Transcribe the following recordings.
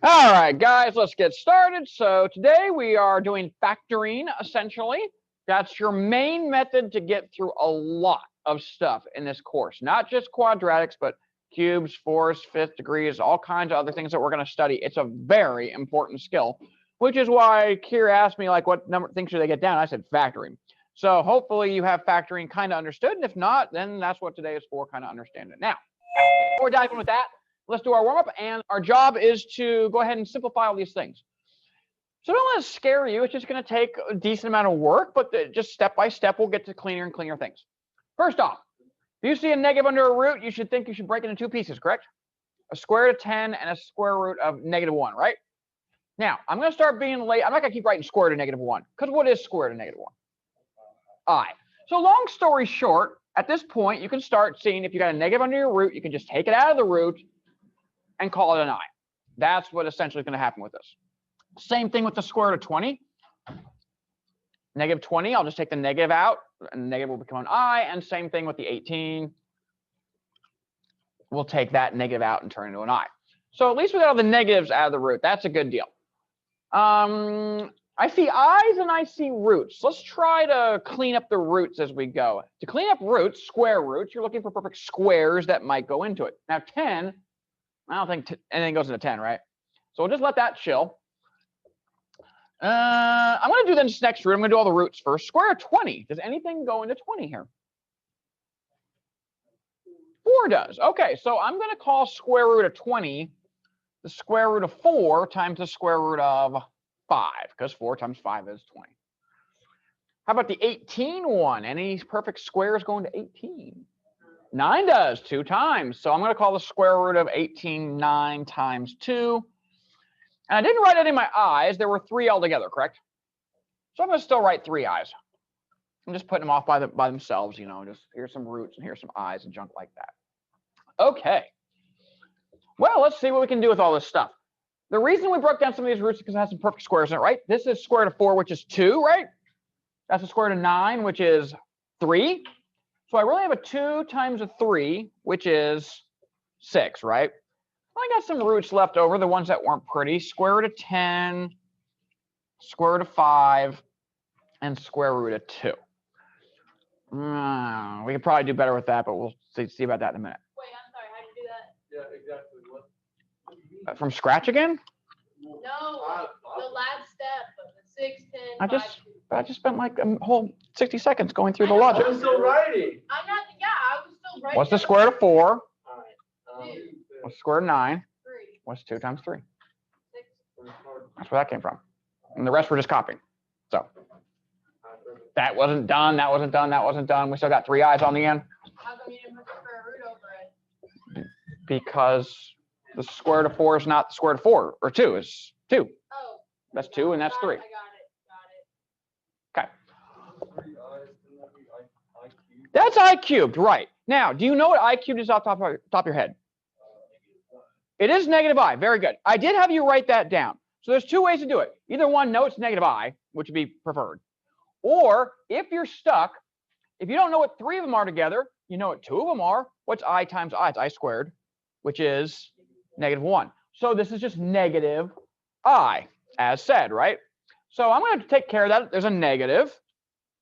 All right, guys, let's get started. So today we are doing factoring, essentially. That's your main method to get through a lot of stuff in this course, not just quadratics, but cubes, fourths, fifth degrees, all kinds of other things that we're going to study. It's a very important skill, which is why Kira asked me, like, what number things should they get down? I said factoring. So hopefully you have factoring kind of understood, and if not, then that's what today is for, kind of understand it. Now, before we dive in with that, let's do our warm-up, and our job is to go ahead and simplify all these things. So don't let it scare you. It's just going to take a decent amount of work, but just step by step, we'll get to cleaner and cleaner things. First off, if you see a negative under a root, you should think you should break it into two pieces, correct? A square root of 10 and a square root of -1, right? Now, I'm going to start being late. I'm not going to keep writing square root of -1, because what is square root of -1? I. So long story short, at this point, you can start seeing if you got a negative under your root, you can just take it out of the root and call it an I. That's what essentially is going to happen with this. Same thing with the square root of 20. -20, I'll just take the negative out, and the negative will become an I. And same thing with the 18. We'll take that negative out and turn it into an I. So at least we got all the negatives out of the root. That's a good deal. I see I's and I see roots. Let's try to clean up the roots as we go. To clean up roots, square roots, you're looking for perfect squares that might go into it. Now 10, I don't think anything goes into 10, right? So we'll just let that chill. I'm going to do this next root. I'm going to do all the roots first. Square root of 20. Does anything go into 20 here? 4 does. Okay, so I'm going to call square root of 20 the square root of 4 times the square root of 5, because 4 times 5 is 20. How about the 18 one? Any perfect squares going to 18? 9 does, 2 times. So I'm going to call the square root of 18 9 times 2. And I didn't write any of my i's. There were 3 altogether, correct? So I'm going to still write 3 i's. I'm just putting them off by themselves, you know, just here's some roots and here's some i's and junk like that. Okay. Well, let's see what we can do with all this stuff. The reason we broke down some of these roots is because it has some perfect squares in it, right? This is square root of 4, which is 2, right? That's the square root of 9, which is 3. So I really have a 2 times a 3, which is 6, right? I got some roots left over, the ones that weren't pretty. Square root of 10, square root of 5, and square root of 2. We could probably do better with that, but we'll see about that in a minute. Wait, I'm sorry. How do you do that? Yeah, exactly. What? From scratch again? No, the last step of the 6, 10, I just spent like a whole 60 seconds going through the logic. I'm still writing. I'm not. Yeah, I was still writing. What's the square root of 4? All right. 2, What's the square root of 9? 3, What's 2 times 3? 6. That's where that came from. And the rest we're just copying. So that wasn't done, that wasn't done, that wasn't done. We still got 3 i's on the end. How come you didn't put the square root over it? Because the square root of 4 is not the square root of 4, or 2 is 2. Oh. That's 2 and that's 3. I got it. Okay. That's I cubed, right. Now, do you know what I cubed is off the top of your head? It is negative I. Very good. I did have you write that down. So there's 2 ways to do it. Either one, know it's negative I, which would be preferred. Or if you're stuck, if you don't know what 3 of them are together, you know what 2 of them are. What's I times I? It's I squared, which is -1. So this is just negative I, as said, right? So I'm going to take care of that. There's a negative.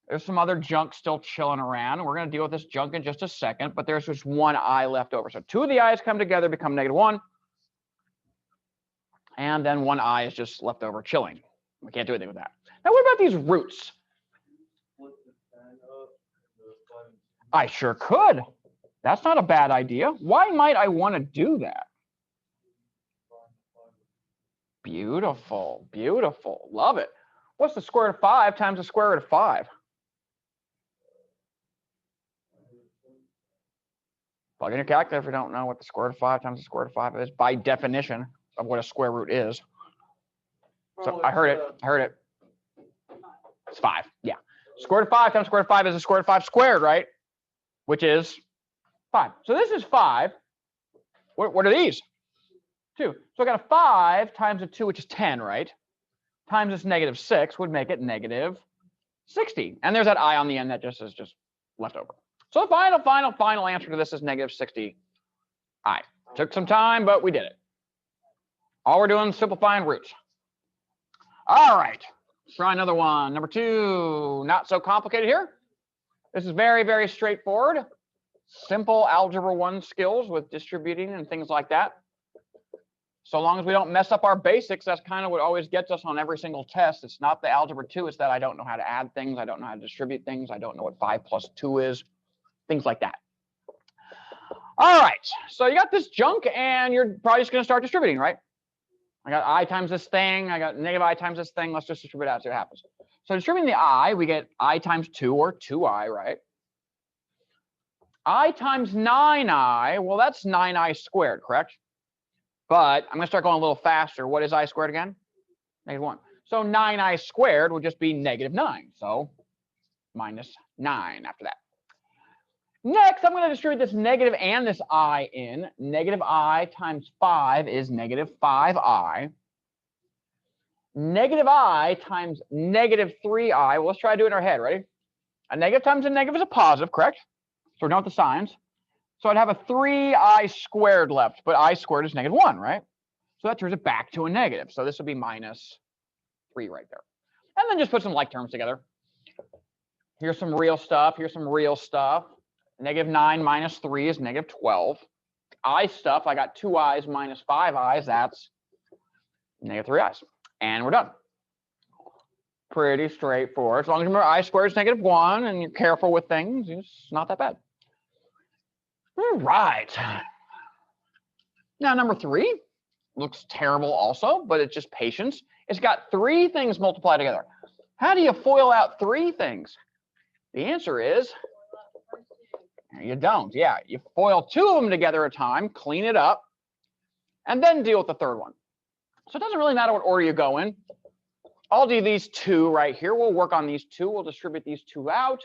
There's some other junk still chilling around. And we're going to deal with this junk in just a second. But there's just 1 I left over. So 2 of the i's come together, become -1. And then 1 I is just left over chilling. We can't do anything with that. Now, what about these roots? I sure could. That's not a bad idea. Why might I want to do that? Beautiful, beautiful. Love it. What's the square root of 5 times the square root of 5? Plug in your calculator if you don't know what the square root of 5 times the square root of 5 is, by definition of what a square root is. So I heard it. It's 5. Yeah. Square root of 5 times square root of 5 is the square root of 5 squared, right? Which is 5. So this is 5. What are these? 2. So I got a 5 times a 2, which is 10, right? Times this -6 would make it -60. And there's that I on the end that just is just left over. So the final answer to this is -60 I. Took some time, but we did it. All we're doing is simplifying roots. All right, let's try another one. Number 2, not so complicated here. This is very, very straightforward. Simple Algebra 1 skills with distributing and things like that. So long as we don't mess up our basics, that's kind of what always gets us on every single test. It's not the Algebra 2, it's that I don't know how to add things, I don't know how to distribute things, I don't know what 5 plus 2 is, things like that. All right, so you got this junk, and you're probably just going to start distributing, right? I got I times this thing, I got negative I times this thing, let's just distribute it out, see what happens. So distributing the I, we get I times 2, or 2I, right? I times 9I, well, that's 9I squared, correct? But I'm going to start going a little faster. What is I squared again? Negative 1. So 9I squared would just be negative 9. So minus 9 after that. Next, I'm going to distribute this negative and this I in. Negative I times 5 is negative 5I. Negative I times negative 3I. Well, let's try to do it in our head. Ready? A negative times a negative is a positive, correct? So we're done with the signs. So I'd have a 3I squared left, but I squared is negative 1, right? So that turns it back to a negative. So this would be minus 3 right there. And then just put some like terms together. Here's some real stuff. Here's some real stuff. Negative 9 minus 3 is negative 12. I stuff, I got 2 I's minus 5 I's. That's negative 3 I's. And we're done. Pretty straightforward. As long as you remember I squared is negative 1 and you're careful with things, it's not that bad. All right. Now, number 3 looks terrible also, but it's just patience. It's got 3 things multiplied together. How do you FOIL out 3 things? The answer is you don't. Yeah, you FOIL 2 of them together at a time, clean it up, and then deal with the third one. So it doesn't really matter what order you go in. I'll do these 2 right here. We'll work on these 2. We'll distribute these 2 out,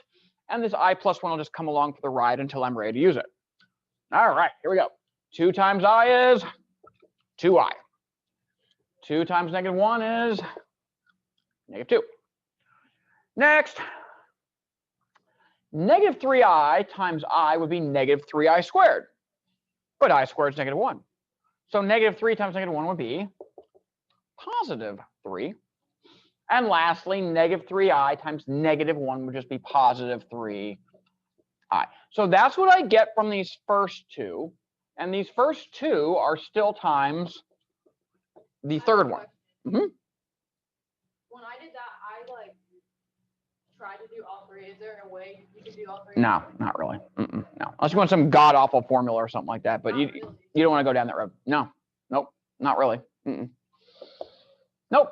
and this I plus 1 will just come along for the ride until I'm ready to use it. All right, here we go. 2 times I is 2I. 2 times negative 1 is negative 2. Next, negative 3I times I would be negative 3I squared. But I squared is negative 1. So negative 3 times negative 1 would be positive 3. And lastly, negative 3I times negative 1 would just be positive 3I. So that's what I get from these first 2. And these first 2 are still times the third one. When I did that, I tried to do all 3. Is there a way you can do all 3? No, not really. No. Unless you want some god-awful formula or something like that. But you don't want to go down that road. No. Nope. Not really. Nope.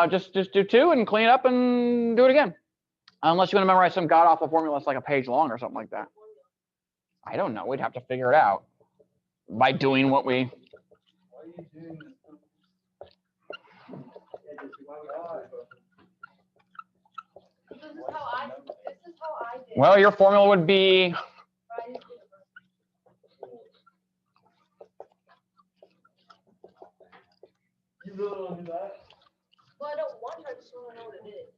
Just do 2 and clean it up and do it again. Unless you want to memorize some god-awful formula that's like a page long or something like that. I don't know. We'd have to figure it out by doing what we... Why are you doing this? This is how I did. Well, your formula would be... You really want to do that? Well, I don't want to, I just want to know what it is.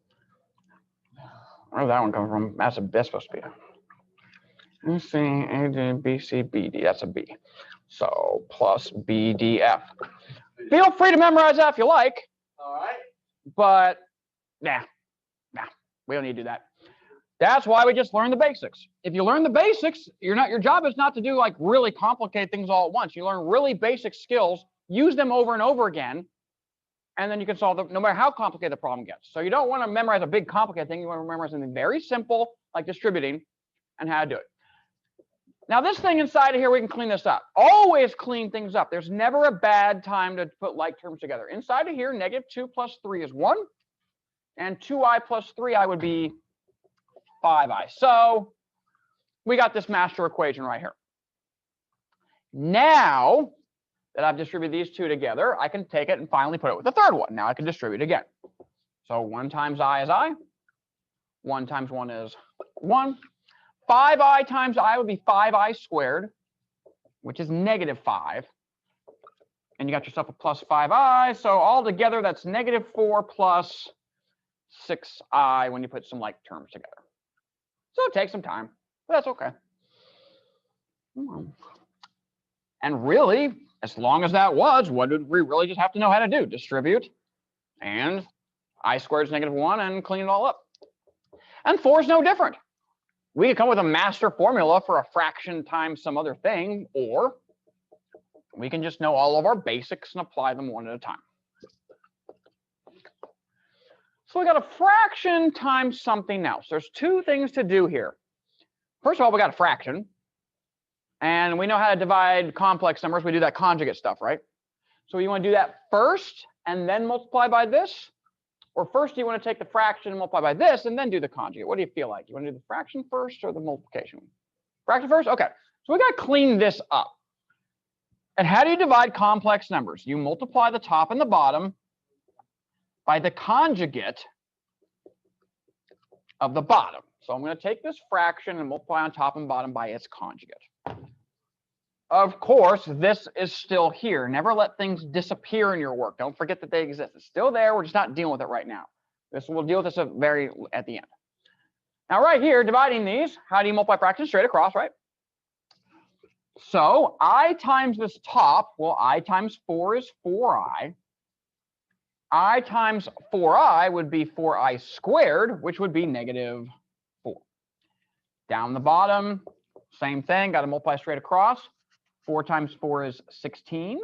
Where's that one coming from? That's supposed to be. Let's see, A, D, B, C, B, D. That's a B. So plus B, D, F. Feel free to memorize that if you like. All right. But nah, we don't need to do that. That's why we just learn the basics. If you learn the basics, your job is not to do like really complicated things all at once. You learn really basic skills, use them over and over again, and then you can solve them no matter how complicated the problem gets. So you don't want to memorize a big complicated thing. You want to memorize something very simple like distributing and how to do it. Now this thing inside of here, we can clean this up. Always clean things up. There's never a bad time to put like terms together. Inside of here, negative 2 plus 3 is 1. And 2I plus 3I would be 5I. So we got this master equation right here. Now that I've distributed these 2 together, I can take it and finally put it with the third one. Now I can distribute again. So 1 times I is I. 1 times 1 is 1. 5I times I would be 5I squared, which is negative 5. And you got yourself a plus 5I. So all together, that's negative 4 plus 6I when you put some like terms together. So it takes some time, but that's okay. And really, as long as that was, what did we really just have to know how to do? Distribute, and I squared is -1, and clean it all up. And 4 is no different. We could come with a master formula for a fraction times some other thing, or we can just know all of our basics and apply them one at a time. So we got a fraction times something else. There's 2 things to do here. First of all, we got a fraction. And we know how to divide complex numbers. We do that conjugate stuff, right? So you want to do that first and then multiply by this? Or first you want to take the fraction and multiply by this and then do the conjugate? What do you feel like? You want to do the fraction first or the multiplication? Fraction first? Okay. So we got to clean this up. And how do you divide complex numbers? You multiply the top and the bottom by the conjugate of the bottom. So I'm going to take this fraction and multiply on top and bottom by its conjugate. Of course, this is still here. Never let things disappear in your work. Don't forget that they exist. It's still there. We're just not dealing with it right now. We'll deal with this at the end. Now, right here, dividing these, how do you multiply fractions? Straight across, right? So I times this top, well, I times 4 is 4i. I times 4i would be 4i squared, which would be -4. Down the bottom, same thing, got to multiply straight across. 4 times 4 is 16.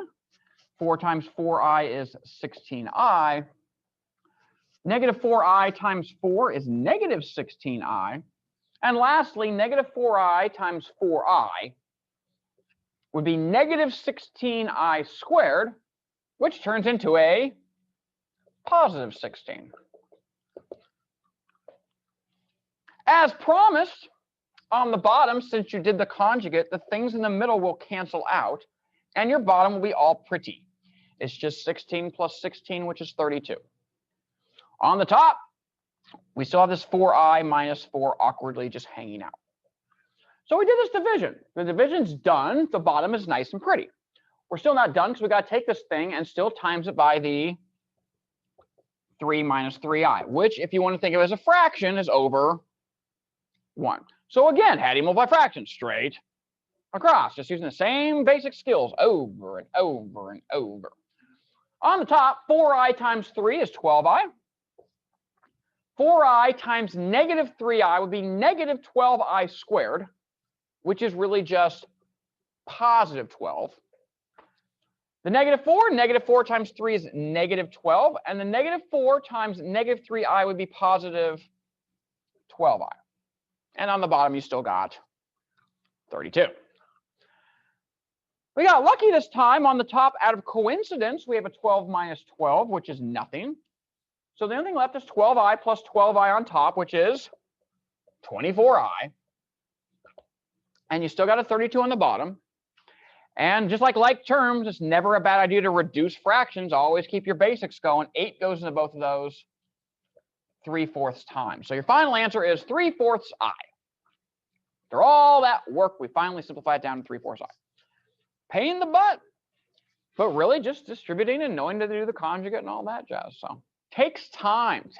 4 times 4i is 16i. -4i times 4 is -16i. And lastly, -4i times 4i would be -16i squared, which turns into a +16. As promised, on the bottom, since you did the conjugate, the things in the middle will cancel out, and your bottom will be all pretty. It's just 16 plus 16, which is 32. On the top, we still have this 4i minus 4 awkwardly just hanging out. So we did this division. The division's done. The bottom is nice and pretty. We're still not done because we got to take this thing and still times it by the 3 minus 3i, which, if you want to think of it as a fraction, is over 1. So again, how do you multiply fractions? Straight across, just using the same basic skills over and over and over. On the top, 4i times 3 is 12i. 4i times -3i would be -12i squared, which is really just +12. The -4 times 3 is -12, and the -4 times -3i would be +12i. And on the bottom, you still got 32. We got lucky this time. On the top, out of coincidence, we have a 12 minus 12, which is nothing. So the only thing left is 12i plus 12i on top, which is 24i. And you still got a 32 on the bottom. And just like terms, it's never a bad idea to reduce fractions. Always keep your basics going. 8 goes into both of those 3/4 times. So your final answer is 3/4 I. After all that work, we finally simplify it down to 3/4 I. Pain in the butt, but really just distributing and knowing to do the conjugate and all that jazz. So takes time,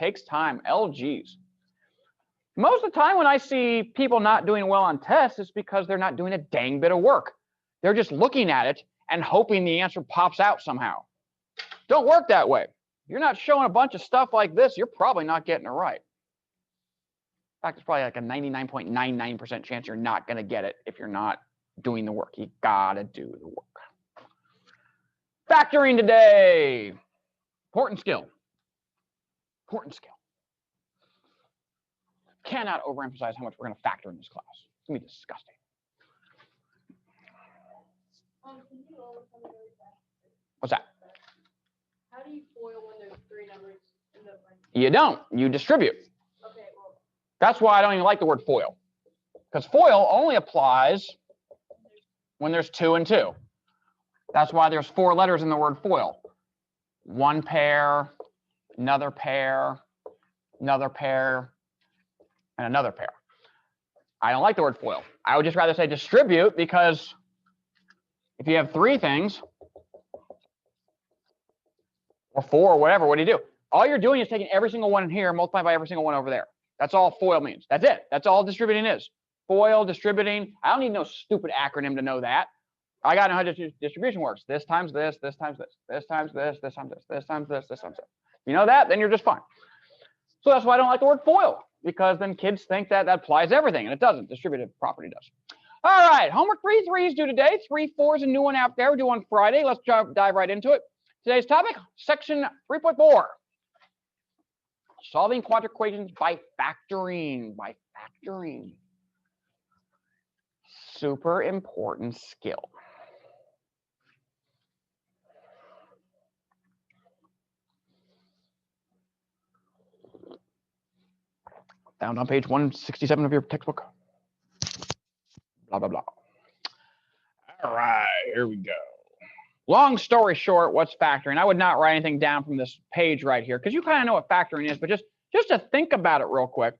LGs. Most of the time when I see people not doing well on tests, it's because they're not doing a dang bit of work. They're just looking at it and hoping the answer pops out somehow. Don't work that way. You're not showing a bunch of stuff like this, you're probably not getting it right. In fact, it's probably like a 99.99% chance you're not going to get it if you're not doing the work. You gotta do the work. Factoring today. Important skill. Important skill. Cannot overemphasize how much we're going to factor in this class. It's going to be disgusting. What's that? How do you FOIL when there's 3 numbers in the line? You don't. You distribute. Okay, well. That's why I don't even like the word FOIL. Because FOIL only applies when there's 2 and 2. That's why there's 4 letters in the word FOIL. One pair, another pair, another pair, and another pair. I don't like the word FOIL. I would just rather say distribute, because if you have 3 things, or 4 or whatever, what do you do? All you're doing is taking every single one in here and multiplying by every single one over there. That's all FOIL means. That's it. That's all distributing is. FOIL, distributing. I don't need no stupid acronym to know that. I got to know how distribution works. This times this, this times this, this times this, this times this, this times this, this times this. You know that, then you're just fine. So that's why I don't like the word FOIL, because then kids think that that applies to everything, and it doesn't. Distributive property does. All right, homework 3 3s due today. 3 4 is a new one out there. We're due on Friday. Let's dive right into it. Today's topic, section 3.4. Solving quadratic equations by factoring. By factoring. Super important skill. Found on page 167 of your textbook. Blah, blah, blah. All right, here we go. Long story short, what's factoring? I would not write anything down from this page right here because you kind of know what factoring is, but just to think about it real quick.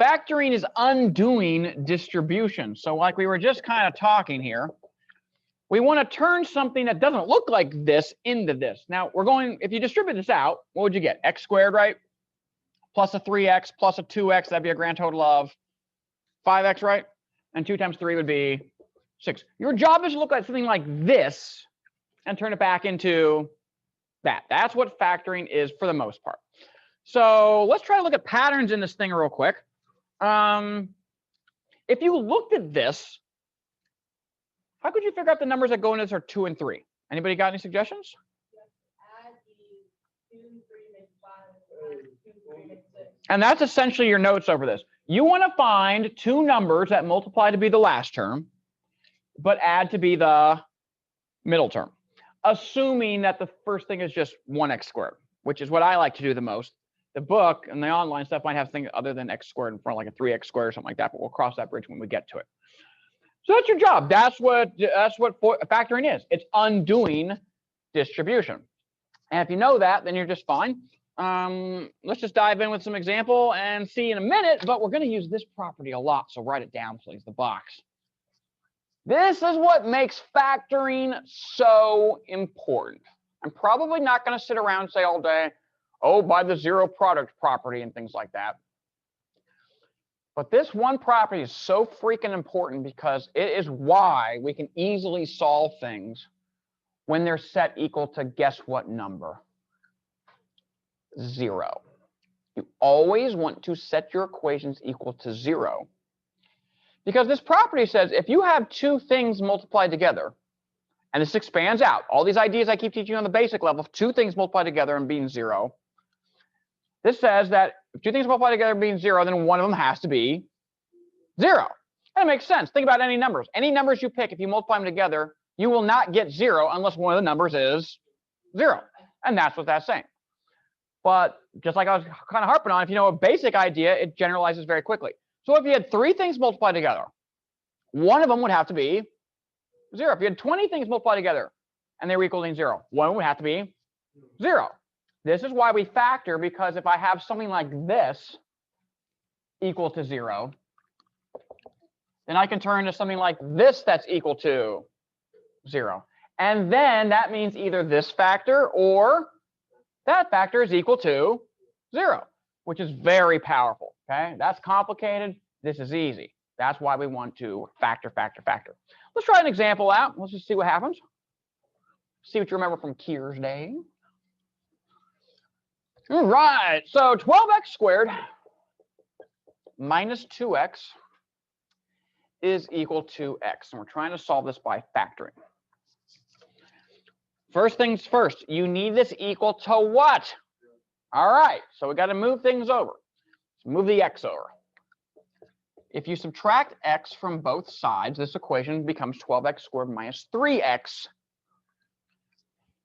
Factoring is undoing distribution. So like we were just kind of talking here, we want to turn something that doesn't look like this into this. Now we're going, if you distribute this out, what would you get? X squared, right? Plus a 3x plus a 2x, that'd be a grand total of 5x, right? And 2 times 3 would be 6. Your job is to look at something like this and turn it back into that. That's what factoring is for the most part. So let's try to look at patterns in this thing real quick. If you looked at this, how could you figure out the numbers that go into this are 2 and 3? Anybody got any suggestions? Add the 2, 3 makes 5, 2, 3 makes 6. And that's essentially your notes over this. You want to find 2 numbers that multiply to be the last term, but add to be the middle term, assuming that the first thing is just 1x squared, which is what I like to do the most. The book and the online stuff might have things other than x squared in front, like a 3x squared or something like that, but we'll cross that bridge when we get to it. So that's your job. That's what factoring is. It's undoing distribution. And if you know that, then you're just fine. Let's just dive in with some example and see in a minute, but we're going to use this property a lot. So write it down, please, the box. This is what makes factoring so important. I'm probably not going to sit around and say all day, oh, by the zero product property and things like that. But this one property is so freaking important because it is why we can easily solve things when they're set equal to guess what number? 0. You always want to set your equations equal to 0. Because this property says if you have 2 things multiplied together, and this expands out, all these ideas I keep teaching you on the basic level, 2 things multiplied together and being 0, this says that if 2 things multiplied together being 0, then one of them has to be 0. That makes sense. Think about any numbers. Any numbers you pick, if you multiply them together, you will not get 0 unless one of the numbers is 0. And that's what that's saying. But just like I was kind of harping on, if you know a basic idea, it generalizes very quickly. So if you had 3 things multiplied together, one of them would have to be 0. If you had 20 things multiplied together and they were equaling 0, one would have to be 0. This is why we factor, because if I have something like this equal to 0, then I can turn to something like this that's equal to 0. And then that means either this factor or that factor is equal to 0, which is very powerful. Okay, that's complicated. This is easy. That's why we want to factor, factor, factor. Let's try an example out. Let's just see what happens. See what you remember from Kier's day. All right, so 12x squared minus 2x is equal to x. And we're trying to solve this by factoring. First things first, you need this equal to what? All right, so we got to move things over. Let's move the x over. If you subtract x from both sides, this equation becomes 12x squared minus 3x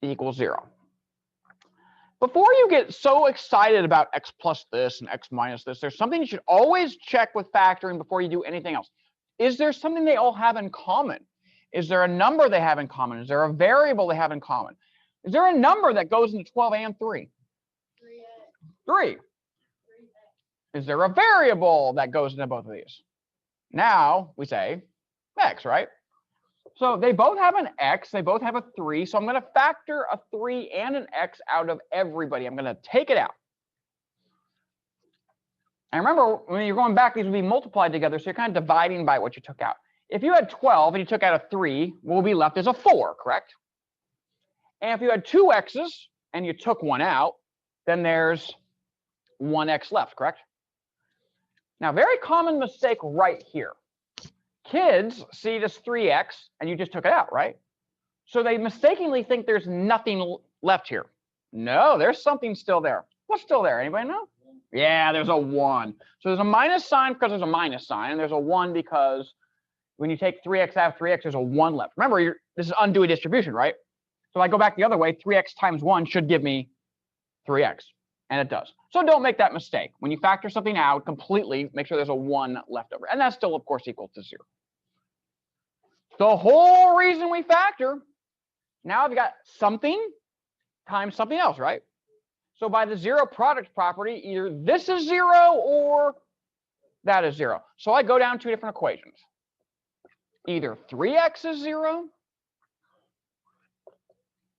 equals 0. Before you get so excited about x plus this and x minus this, there's something you should always check with factoring before you do anything else. Is there something they all have in common? Is there a number they have in common? Is there a variable they have in common? Is there a number that goes into 12 and 3? 3. Is there a variable that goes into both of these? Now we say x, right? So they both have an x, they both have a 3, so I'm going to factor a 3 and an x out of everybody. I'm going to take it out. And remember, when you're going back, these will be multiplied together, so you're kind of dividing by what you took out. If you had 12 and you took out a 3, what will be left is a 4, correct? And if you had 2 x's and you took 1 out, then there's 1x left, correct? Now, very common mistake right here. Kids see this 3x and you just took it out, right? So they mistakenly think there's nothing left here. No, there's something still there. What's still there? Anybody know? Yeah, there's a 1. So there's a minus sign because there's a minus sign, and there's a 1 because when you take 3x out of 3x, there's a 1 left. Remember, this is Undewey distribution, right? So if I go back the other way, 3x times 1 should give me 3x, and it does. So don't make that mistake. When you factor something out completely, make sure there's a 1 left over, and that's still, of course, equal to 0. The whole reason we factor, now I've got something times something else, right? So by the zero product property, either this is 0 or that is 0. So I go down 2 different equations. Either 3x is 0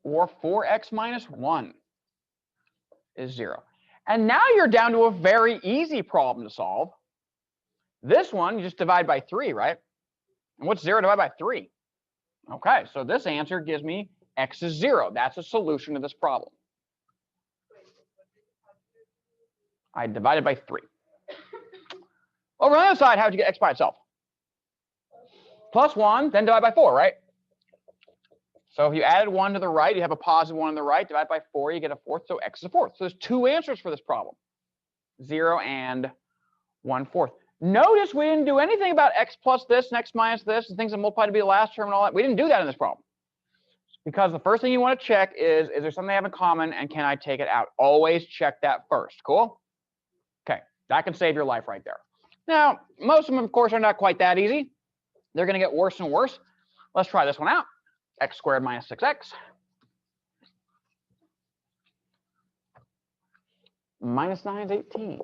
or 4x minus 1 is 0. And now you're down to a very easy problem to solve. This one, you just divide by 3, right? And what's 0 divided by 3? Okay, so this answer gives me x is 0. That's a solution to this problem. I divided by 3. Over on the other side, how would you get x by itself? Plus 1, then divide by 4, right? So if you added 1 to the right, you have a positive 1 on the right. Divide by 4, you get a fourth, so x is a fourth. So there's 2 answers for this problem, 0 and 1/4. Notice we didn't do anything about x plus this and x minus this and things that multiply to be the last term and all that. We didn't do that in this problem. Because the first thing you want to check is there something they have in common and can I take it out? Always check that first. Cool? Okay, that can save your life right there. Now, most of them, of course, are not quite that easy. They're going to get worse and worse. Let's try this one out. X squared minus 6x. Minus 9 is 18.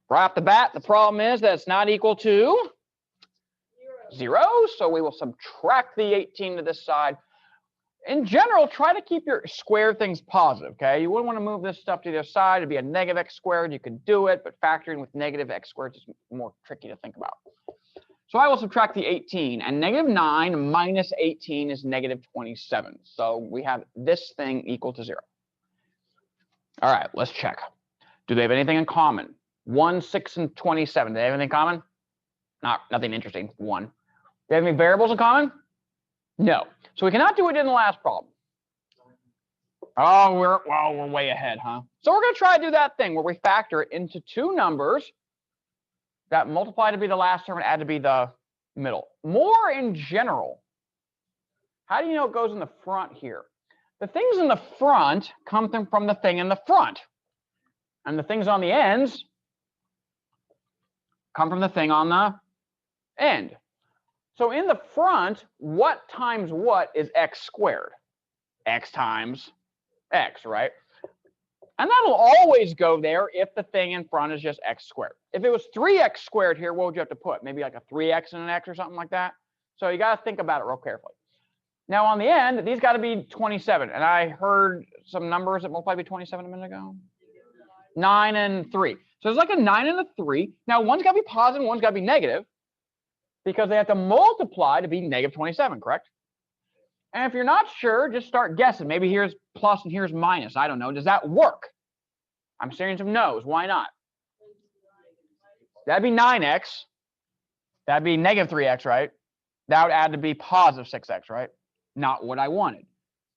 Right off the bat, the problem is that it's not equal to 0. So we will subtract the 18 to this side. In general, try to keep your square things positive, okay? You wouldn't want to move this stuff to the other side. It'd be a negative x squared. You could do it, but factoring with negative x squared is more tricky to think about. So I will subtract the 18, and negative 9 minus 18 is negative 27. So we have this thing equal to 0. All right, let's check. Do they have anything in common? 1, 6, and 27. Do they have anything in common? Nothing interesting. 1. Do they have any variables in common? No. So we cannot do what we did in the last problem. Oh, we're way ahead, huh? So we're going to try to do that thing where we factor it into 2 numbers that multiply to be the last term and add to be the middle. More in general, how do you know it goes in the front here? The things in the front come from the thing in the front. And the things on the ends come from the thing on the end. So in the front, what times what is x squared? X times x, right? And that'll always go there if the thing in front is just x squared. If it was 3x squared here, what would you have to put? Maybe like a 3x and an x or something like that. So you got to think about it real carefully. Now on the end, these got to be 27. And I heard some numbers that multiply to be 27 a minute ago. 9 and 3. So there's like a 9 and a 3. Now one's got to be positive, one's got to be negative, because they have to multiply to be negative 27, correct? And if you're not sure, just start guessing. Maybe here's plus and here's minus. I don't know. Does that work? I'm seeing some no's. Why not? That'd be 9x. That'd be negative 3x, right? That would add to be positive 6x, right? Not what I wanted.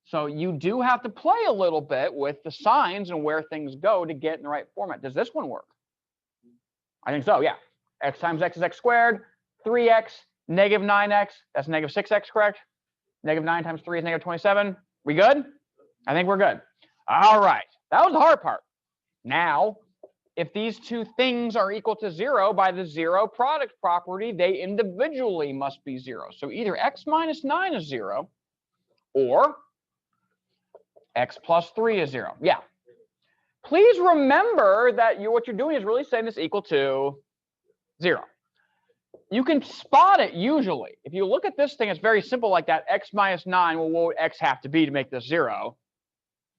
So you do have to play a little bit with the signs and where things go to get in the right format. Does this one work? I think so, yeah. X times x is x squared. 3x, negative 9x, that's negative 6x, correct? Negative 9 times 3 is negative 27. We good? I think we're good. All right, that was the hard part. Now, if these 2 things are equal to 0 by the zero product property, they individually must be 0. So either x minus 9 is 0 or x plus 3 is 0. Yeah. Please remember that what you're doing is really saying this equal to 0. You can spot it usually. If you look at this thing, it's very simple like that. X minus 9, well, what would x have to be to make this 0?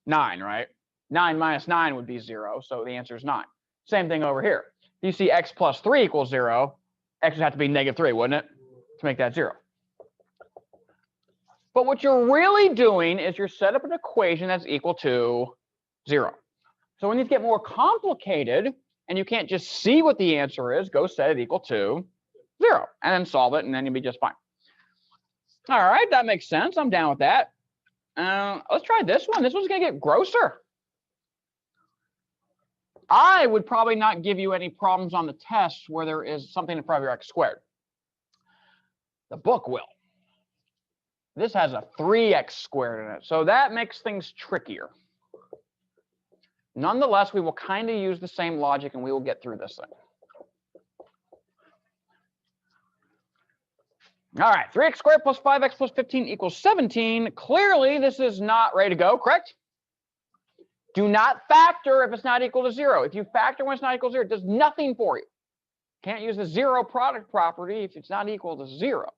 9, right? 9 minus 9 would be 0, so the answer is 9. Same thing over here. You see x plus 3 equals 0, x would have to be negative 3, wouldn't it, to make that 0. But what you're really doing is you're set up an equation that's equal to 0. So when these get more complicated and you can't just see what the answer is, go set it equal to 0 and then solve it, and then you'll be just fine. All right, that makes sense. I'm down with that. Let's try this one. This one's going to get grosser. I would probably not give you any problems on the test where there is something in front of your x squared. The book will. This has a 3x squared in it, so that makes things trickier. Nonetheless, we will kind of use the same logic and we will get through this thing. All right, 3x squared plus 5x plus 15 equals 17. Clearly, this is not ready to go, correct? Do not factor if it's not equal to 0. If you factor when it's not equal to 0, it does nothing for you. Can't use the zero product property if it's not equal to 0.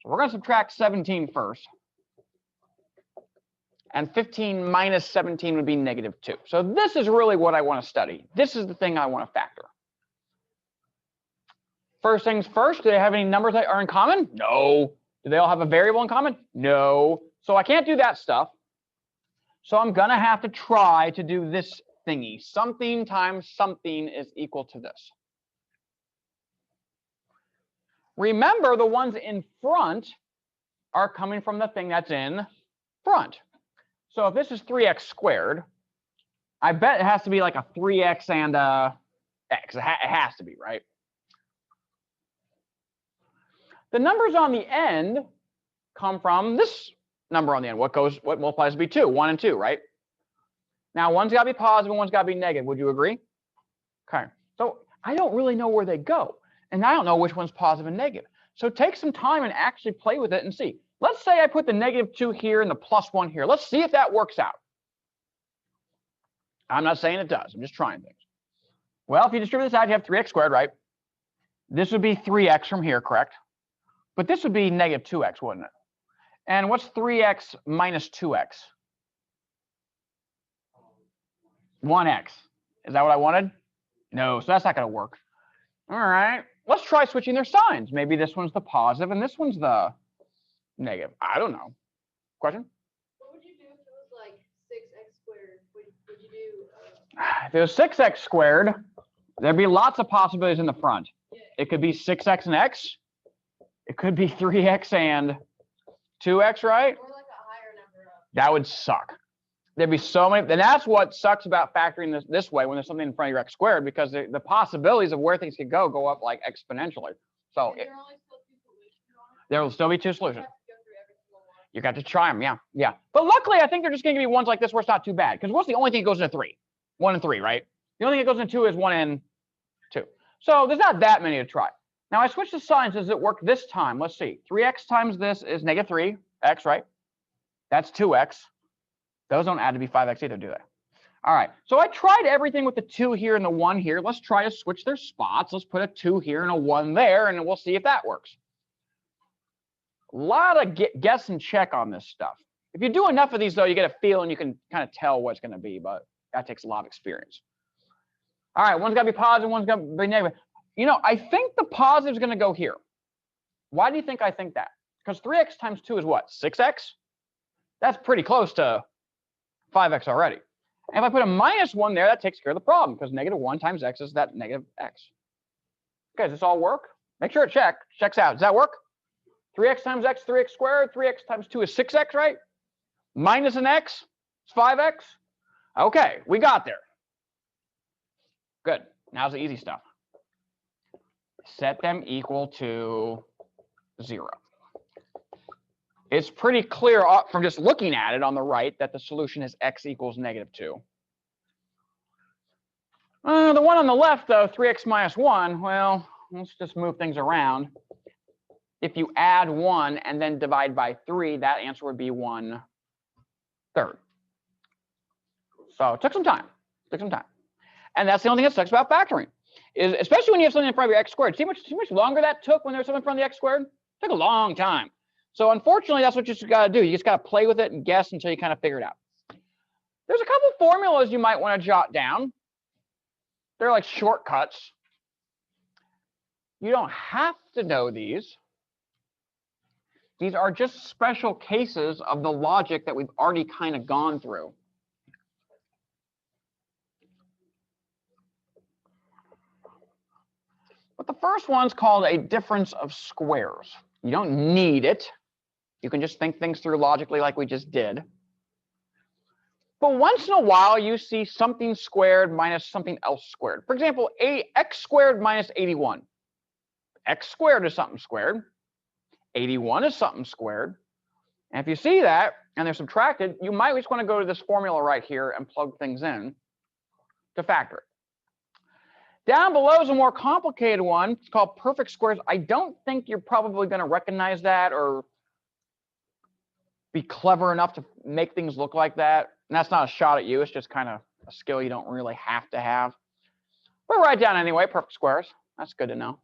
So we're going to subtract 17 first. And 15 minus 17 would be negative 2. So this is really what I want to study. This is the thing I want to factor. First things first, do they have any numbers that are in common? No. Do they all have a variable in common? No. So I can't do that stuff. So I'm going to have to try to do this thingy. Something times something is equal to this. Remember, the ones in front are coming from the thing that's in front. So if this is 3x squared, I bet it has to be like a 3x and a x. It has to be, right? The numbers on the end come from this number on the end. What multiplies to be 2? 1 and 2, right? Now, one's got to be positive and one's got to be negative. Would you agree? Okay. So I don't really know where they go. And I don't know which one's positive and negative. So take some time and actually play with it and see. Let's say I put the negative 2 here and the plus 1 here. Let's see if that works out. I'm not saying it does. I'm just trying things. Well, if you distribute this out, you have 3x squared, right? This would be 3x from here, correct? But this would be negative 2x, wouldn't it? And what's 3x minus 2x? 1x. Is that what I wanted? No, so that's not going to work. All right, let's try switching their signs. Maybe this one's the positive and this one's the negative. I don't know. Question? What would you do if it was like 6x squared? Would you do? If it was 6x squared, there'd be lots of possibilities in the front. Yeah. It could be 6x and x. It could be 3x and 2x, right? Or like a higher number of. That would suck. There'd be so many. And that's what sucks about factoring this way when there's something in front of your x squared, because the possibilities of where things could go up like exponentially. So There are only still 2 solutions on it. there will still be 2 solutions. You have to go through every single one. You got to try them, yeah. But luckily, I think they're just going to give you ones like this where it's not too bad. Because what's the only thing that goes into 3? 1 and 3, right? The only thing that goes into 2 is 1 and 2. So there's not that many to try. Now I switched the signs. Does it work this time? Let's see. 3x times this is negative 3x, right? That's 2x. Those don't add to be 5x either, do they? All right. So I tried everything with the 2 here and the 1 here. Let's try to switch their spots. Let's put a 2 here and a 1 there, and we'll see if that works. A lot of guess and check on this stuff. If you do enough of these, though, you get a feel and you can kind of tell what it's going to be, but that takes a lot of experience. All right. One's got to be positive, one's got to be negative. You know, I think the positive is going to go here. Why do you think I think that? Because 3x times 2 is what? 6x? That's pretty close to 5x already. And if I put a minus 1 there, that takes care of the problem, because negative 1 times x is that negative x. Okay, does this all work? Make sure it checks out. Does that work? 3x times x, 3x squared. 3x times 2 is 6x, right? Minus an x is 5x. Okay, we got there. Good. Now's the easy stuff. Set them equal to 0. It's pretty clear from just looking at it on the right that the solution is x equals negative 2. The one on the left, though, 3x minus 1, well, let's just move things around. If you add 1 and then divide by 3, that answer would be 1/3. So it took some time. And that's the only thing that sucks about factoring, is especially when you have something in front of your x squared. See how much longer that took when there's something in front of the x squared? It took a long time. So unfortunately, that's what you just got to do. You just got to play with it and guess until you kind of figure it out. There's a couple formulas you might want to jot down. They're like shortcuts. You don't have to know these. These are just special cases of the logic that we've already kind of gone through. But the first one's called a difference of squares. You don't need it. You can just think things through logically like we just did. But once in a while, you see something squared minus something else squared. For example, x squared minus 81. X squared is something squared. 81 is something squared. And if you see that and they're subtracted, you might just want to go to this formula right here and plug things in to factor it. Down below is a more complicated one. It's called perfect squares. I don't think you're probably going to recognize that or be clever enough to make things look like that. And that's not a shot at you. It's just kind of a skill you don't really have to have. But write down anyway, perfect squares. That's good to know.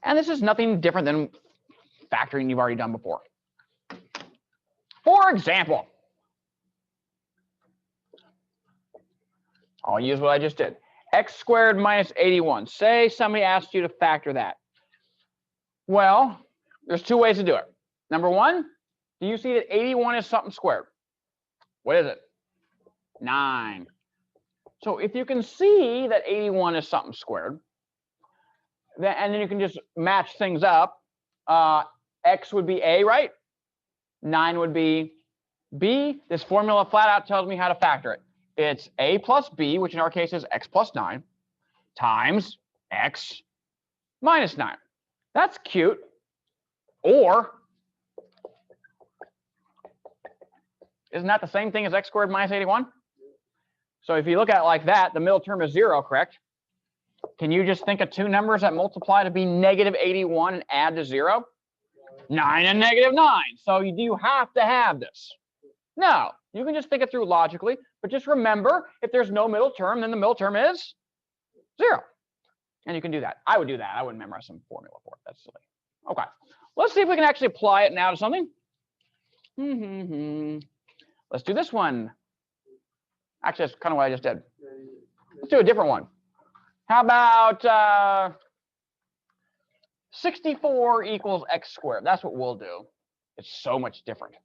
And this is nothing different than factoring you've already done before. For example, I'll use what I just did. X squared minus 81. Say somebody asked you to factor that. Well, there's two ways to do it. Number one, do you see that 81 is something squared? What is it? 9. So if you can see that 81 is something squared, and then you can just match things up. X would be A, right? 9 would be B. This formula flat out tells me how to factor it. It's A plus B, which in our case is X plus 9, times X minus 9. That's cute. Or, isn't that the same thing as X squared minus 81? So if you look at it like that, the middle term is 0, correct? Can you just think of two numbers that multiply to be negative 81 and add to 0? 9 and negative 9. So you do have to have this. No, you can just think it through logically, but just remember, if there's no middle term, then the middle term is 0. And you can do that. I would do that. I wouldn't memorize some formula for it. That's silly. Okay, let's see if we can actually apply it now to something. Let's do this one. Actually, that's kind of what I just did. Let's do a different one. How about 64 equals x squared? That's what we'll do. It's so much different.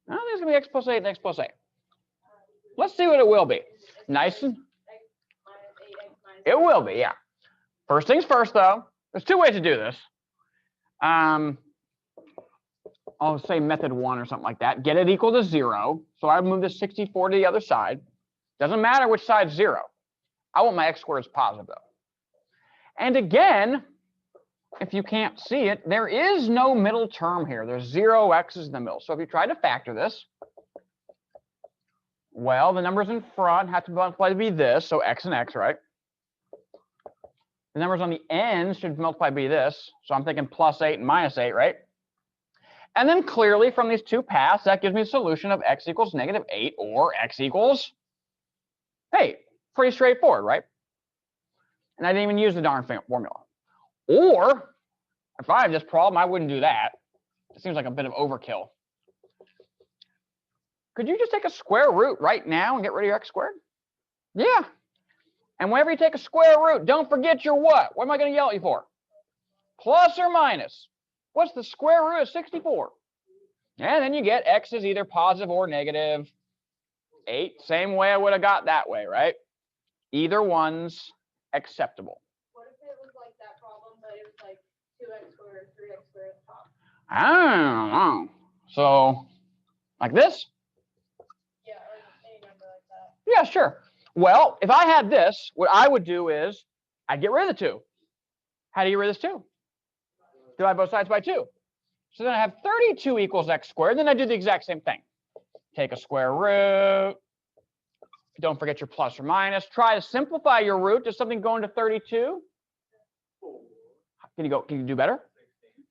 Now there's going to be x plus 8 and x plus 8. Let's see what it will be. Nice and... It will be, yeah. First things first, though. There's two ways to do this. I'll say method 1 or something like that. Get it equal to 0. So I move this 64 to the other side. Doesn't matter which side's 0. I want my x squared positive, though. And again, if you can't see it, there is no middle term here. There's 0 x's in the middle. So if you try to factor this, well, the numbers in front have to multiply to be this. So x and x, right? The numbers on the ends should multiply to be this. So I'm thinking plus 8 and minus 8, right? And then clearly from these two paths, that gives me a solution of x equals negative 8 or x equals 8. Pretty straightforward, right? And I didn't even use the darn formula. Or if I have this problem, I wouldn't do that. It seems like a bit of overkill. Could you just take a square root right now and get rid of your x squared? Yeah. And whenever you take a square root, don't forget your what? What am I going to yell at you for? Plus or minus. What's the square root of 64? And then you get x is either positive or negative 8. Same way I would have got that way, right? Either one's acceptable. What if it was like that problem, but it was like 2x squared, 3x squared at the top? I don't know. So, like this? Yeah, or any number like that. Yeah, sure. Well, if I had this, what I would do is I'd get rid of the 2. How do you get rid of this 2? Divide both sides by 2. So then I have 32 equals x squared. Then I do the exact same thing. Take a square root. Don't forget your plus or minus. Try to simplify your root to something going to 32. Can you do better?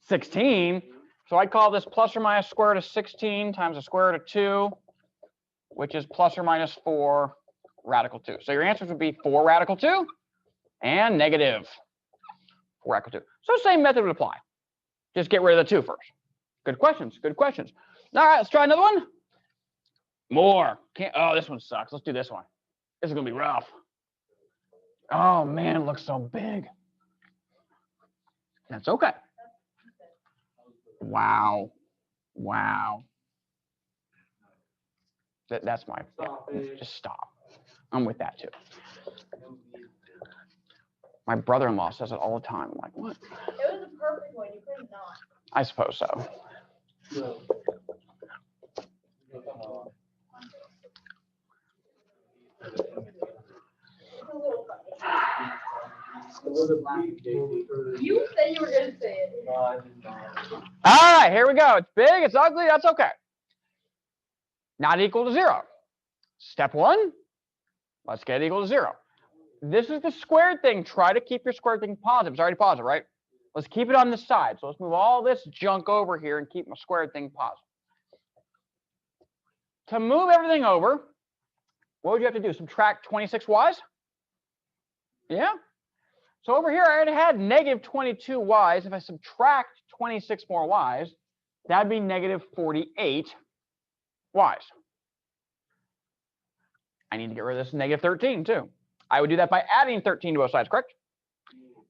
16. So I'd call this plus or minus square root of 16 times the square root of 2, which is plus or minus 4 radical 2. So your answers would be 4 radical 2 and negative 4 radical 2. So same method would apply. Just get rid of the 2 first. Good questions. Good questions. All right, let's try another one. More. Oh, this one sucks. Let's do this one. This is going to be rough. Oh, man, it looks so big. That's okay. Wow. Wow. That's my, just stop. I'm with that too. My brother-in-law says it all the time. I'm like, what? It was a perfect one. You could not. I suppose so. You said you were going to say it. All right, here we go. It's big, it's ugly, that's okay. Not equal to 0. Step 1, let's get it equal to 0. This is the squared thing. Try to keep your squared thing positive. It's already positive, right? Let's keep it on the side. So let's move all this junk over here and keep my squared thing positive. To move everything over, what would you have to do? Subtract 26y's? Yeah. So over here, I already had negative 22y's. If I subtract 26 more y's, that'd be negative 48y's. I need to get rid of this negative 13 too. I would do that by adding 13 to both sides, correct?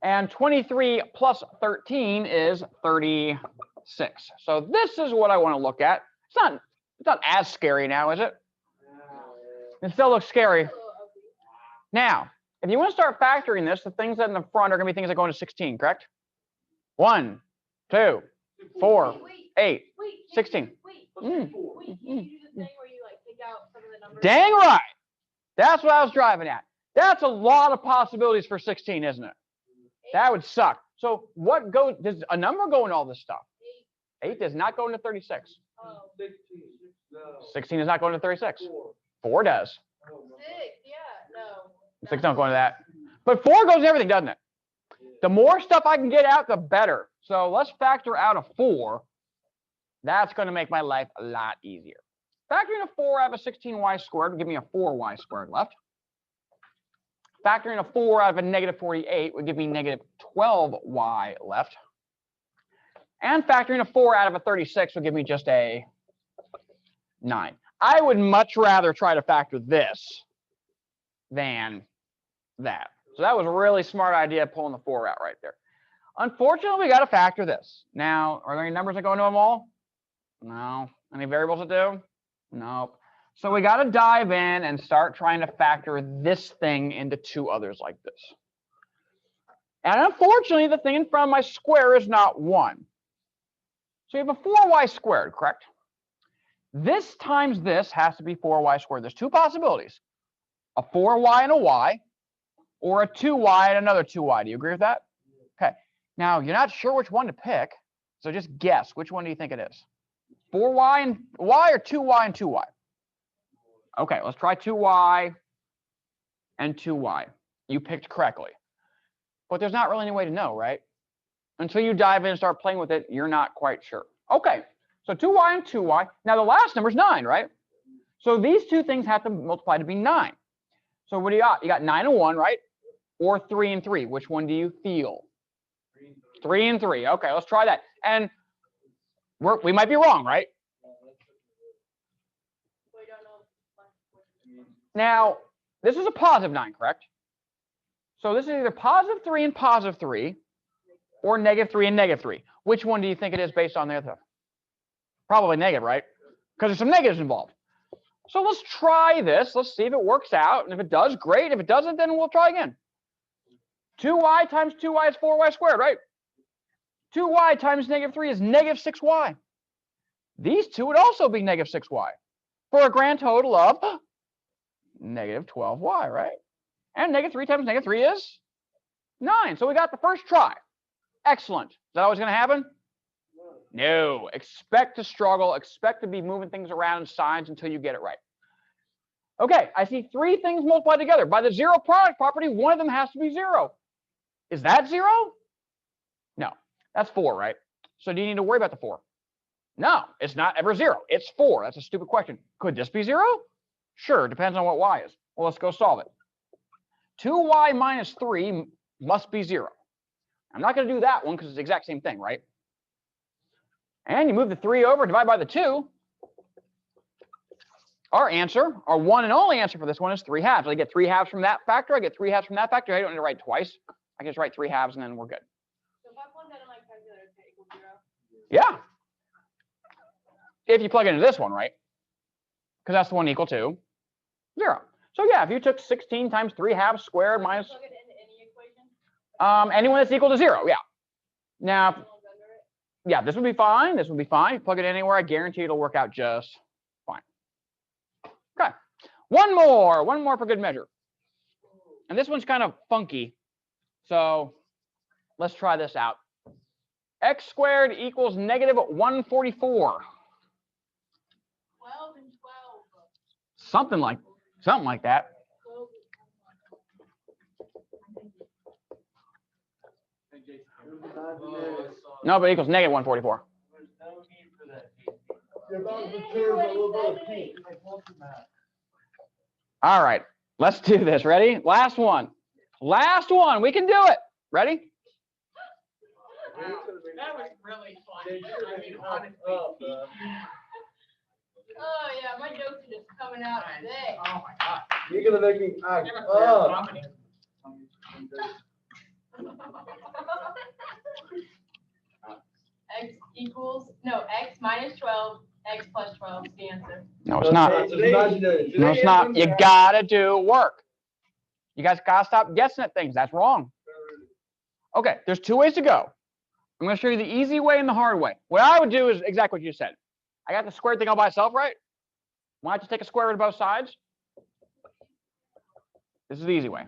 And 23 plus 13 is 36. So this is what I want to look at. It's not as scary now, is it? It still looks scary. Now, if you want to start factoring this, the things that in the front are going to be things that go into 16, correct? 1, 2, 4, 8, 16. Wait, can you do the thing where you like take out some of the numbers? Dang right. That's what I was driving at. That's a lot of possibilities for 16, isn't it? That would suck. So what goes, does a number go in all this stuff? 8 does not go into 36. 16 does not go into 36. 4 does. 6, yeah, no. 6 don't go into that. But 4 goes in everything, doesn't it? The more stuff I can get out, the better. So let's factor out a 4. That's going to make my life a lot easier. Factoring a 4 out of a 16y squared would give me a 4y squared left. Factoring a 4 out of a negative 48 would give me negative 12y left. And factoring a 4 out of a 36 would give me just a 9. I would much rather try to factor this than that. So that was a really smart idea pulling the 4 out right there. Unfortunately, we got to factor this. Now, are there any numbers that go into them all? No. Any variables that do? Nope. So we got to dive in and start trying to factor this thing into 2 others like this. And unfortunately, the thing in front of my square is not 1. So you have a 4y squared, correct? This times this has to be 4y squared. There's 2 possibilities. A 4y and a y, or a 2y and another 2y. Do you agree with that? Okay. Now, you're not sure which one to pick, so just guess. Which one do you think it is? 4y and y or 2y and 2y? Okay, let's try 2y and 2y. You picked correctly. But there's not really any way to know, right? Until you dive in and start playing with it, you're not quite sure. Okay, so 2y and 2y. Now, the last number is 9, right? So these 2 things have to multiply to be 9. So what do you got? You got 9 and 1, right? Or 3 and 3. Which one do you feel? 3 and 3. Okay, let's try that. And we might be wrong, right? Now, this is a positive 9, correct? So this is either positive 3 and positive 3, or negative 3 and negative 3. Which one do you think it is based on the other? Probably negative, right? Because there's some negatives involved. So let's try this. Let's see if it works out. And if it does, great. If it doesn't, then we'll try again. 2y times 2y is 4y squared, right? 2y times negative 3 is negative 6y. These 2 would also be negative 6y, for a grand total of negative 12y, right? And negative 3 times negative 3 is 9. So we got the first try. Excellent. Is that always going to happen? No. Expect to struggle. Expect to be moving things around in signs until you get it right. Okay, I see 3 things multiplied together. By the zero product property, one of them has to be 0. Is that 0? No. That's 4, right? So do you need to worry about the 4? No, it's not ever 0. It's 4. That's a stupid question. Could this be 0? Sure, depends on what y is. Well, let's go solve it. 2y minus 3 must be 0. I'm not going to do that one because it's the exact same thing, right? And you move the 3 over, divide by the 2. Our answer, our one and only answer for this one is 3/2. I get 3/2 from that factor. I get 3/2 from that factor. I don't need to write twice. I can just write 3/2 and then we're good. So if I plug that in my calculator, it's going to equal 0. Yeah. If you plug it into this one, right? Because that's the one equal to 0. So yeah, if you took 16 times 3/2 squared minus Plug it into any equation? anyone that's equal to 0, yeah. Now, yeah, this would be fine. This would be fine. You plug it anywhere, I guarantee it'll work out just fine. Okay. One more for good measure. And this one's kind of funky. So let's try this out. X squared equals negative 144. 12 and 12. Something like that. 12. No, but it equals negative 144. There's no need for that. You're about to turn a little bit of heat. Like multi-math. All right, let's do this. Ready? Last one. Last one. We can do it. Ready? That was really funny. I mean, honestly. Oh yeah, my jokes are just coming out today. Oh my god. You're gonna make me act up. X minus 12, X plus 12 is the answer. No, it's not. No, it's not. You gotta do work. You guys gotta stop guessing at things. That's wrong. Okay, there's 2 ways to go. I'm gonna show you the easy way and the hard way. What I would do is exactly what you said. I got the squared thing all by itself, right? Why don't you take a square root of both sides? This is the easy way.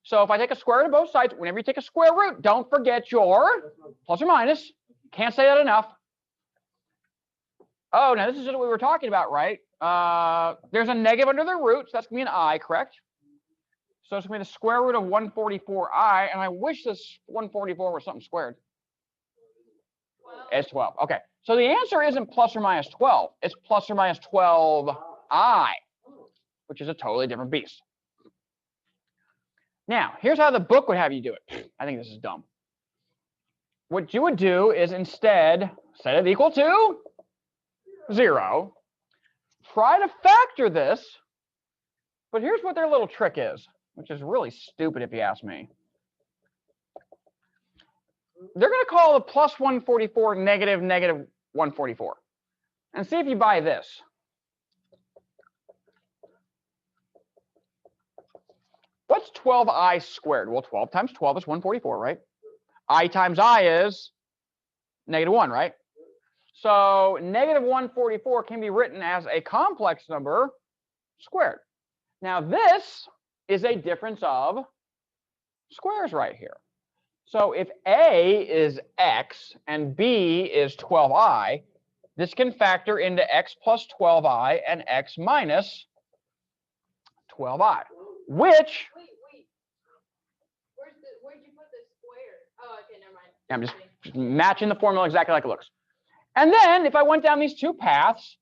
So if I take a square root of both sides, whenever you take a square root, don't forget your plus or minus. Can't say that enough. Oh, now this is what we were talking about, right? There's a negative under the root, so that's going to be an I, correct? So it's going to be the square root of 144i, and I wish this 144 was something squared. 12. It's 12. Okay, so the answer isn't plus or minus 12. It's plus or minus 12i, which is a totally different beast. Now, here's how the book would have you do it. I think this is dumb. What you would do is instead set it equal to 0. Try to factor this, but here's what their little trick is, which is really stupid if you ask me. They're going to call the plus 144 negative 144. And see if you buy this. What's 12i squared? Well, 12 times 12 is 144, right? I times I is negative 1, right? So negative 144 can be written as a complex number squared. Now this is a difference of squares right here. So if A is x and B is 12i, this can factor into x plus 12i and x minus 12i, which... Where'd you put the square? Oh, okay, never mind. I'm just matching the formula exactly like it looks. And then if I went down these 2 paths,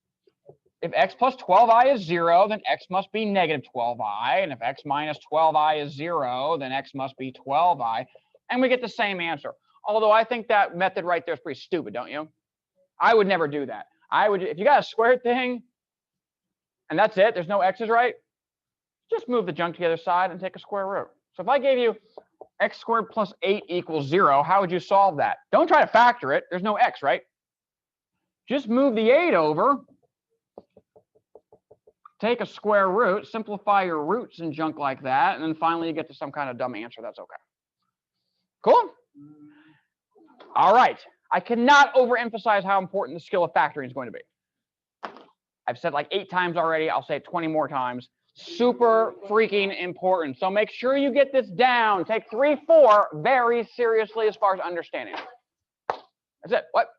if x plus 12i is 0, then x must be negative 12i. And if x minus 12i is 0, then x must be 12i. And we get the same answer. Although I think that method right there is pretty stupid, don't you? I would never do that. I would, if you got a squared thing, and that's it, there's no x's, right? Just move the junk to the other side and take a square root. So if I gave you x squared plus 8 equals 0, how would you solve that? Don't try to factor it. There's no x, right? Just move the 8 over, take a square root, simplify your roots and junk like that, and then finally you get to some kind of dumb answer. That's okay. Cool? All right. I cannot overemphasize how important the skill of factoring is going to be. I've said like 8 times already. I'll say it 20 more times. Super freaking important. So make sure you get this down. Take 3, 4 very seriously as far as understanding. That's it. What?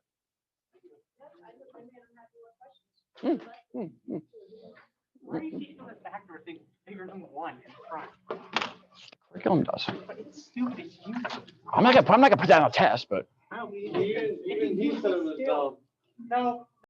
Why are you teaching the factor thing figure number 1 in front? Curriculum does. But it's stupid. It's useless. I'm not gonna put that on a test, but No, Even he said it was dumb. No,